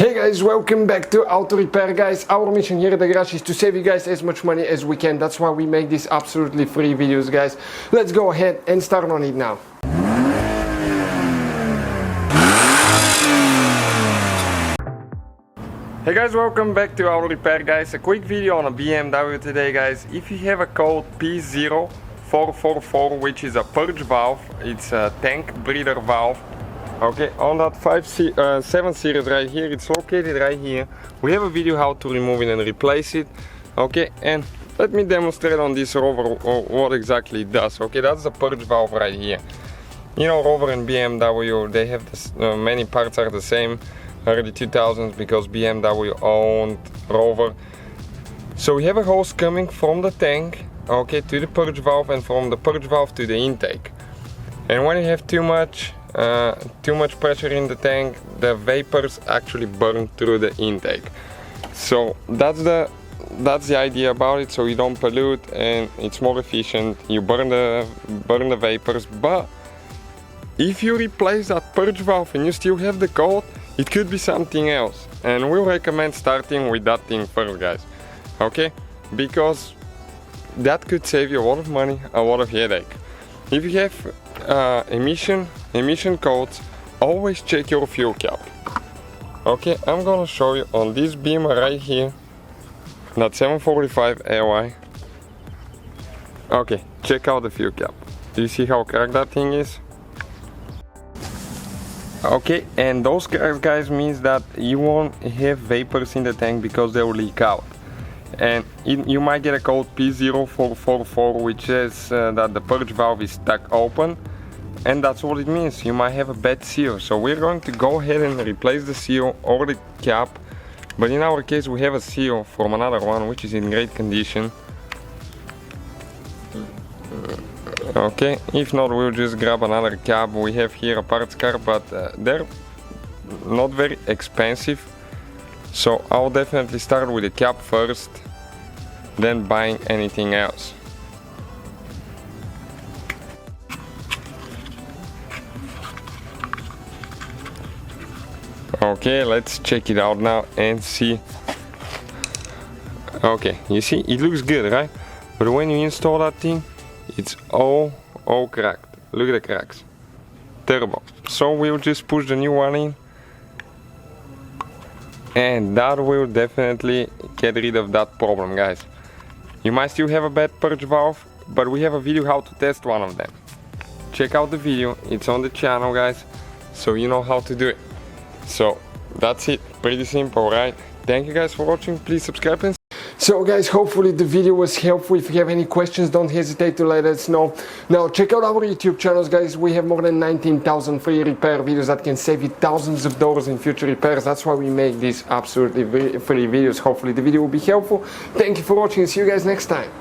Hey guys, welcome back to Auto Repair, guys. Our mission here at the garage is to save you guys as much money as we can. That's why we make these absolutely free videos, guys. Let's go ahead and start on it now. Hey guys, welcome back to Auto Repair, guys. A quick video on a BMW today, guys. If you have a code P0444, which is a purge valve, it's a tank breather valve. Okay, on that 7 series right here, it's located right here. We have a video how to remove it and replace it. Okay, and let me demonstrate on this Rover what exactly it does. Okay, that's the purge valve right here. You know, Rover and BMW, they have this, many parts are the same, early 2000s, because BMW owned Rover. So we have a hose coming from the tank, okay, to the purge valve, and from the purge valve to the intake. And when you have too much pressure in the tank, the vapors actually burn through the intake. So that's the idea about it. So you don't pollute and it's more efficient. You burn the vapors. But if you replace that purge valve and you still have the code, it could be something else. And we recommend starting with that thing first, guys. Okay, because that could save you a lot of money, a lot of headache. If you have emission codes, always check your fuel cap. Okay, I'm gonna show you on this beam right here, that 745 AY. Okay, check out the fuel cap. Do you see how cracked that thing is? Okay, and those cracks, guys, means that you won't have vapors in the tank because they will leak out. And you might get a code P0444, which says that the purge valve is stuck open, and that's what it means. You might have a bad seal. So we're going to go ahead and replace the seal or the cap, but in our case we have a seal from another one which is in great condition. Okay, if not, we'll just grab another cap. We have here a parts car, but they're not very expensive. So I'll definitely start with the cap first, then buying anything else. Okay, let's check it out now and see. Okay, you see, it looks good, right? But when you install that thing, it's all cracked. Look at the cracks. Terrible. So we'll just push the new one in, and that will definitely get rid of that problem, guys. You might still have a bad purge valve, but we have a video how to test one of them. Check out the video, it's on the channel, guys, so you know how to do it. So that's it, pretty simple, right? Thank you guys for watching, please subscribe and so guys, hopefully the video was helpful. If you have any questions, don't hesitate to let us know. Now check out our YouTube channels, guys. We have more than 19,000 free repair videos that can save you thousands of dollars in future repairs. That's why we make these absolutely free videos. Hopefully the video will be helpful. Thank you for watching and see you guys next time.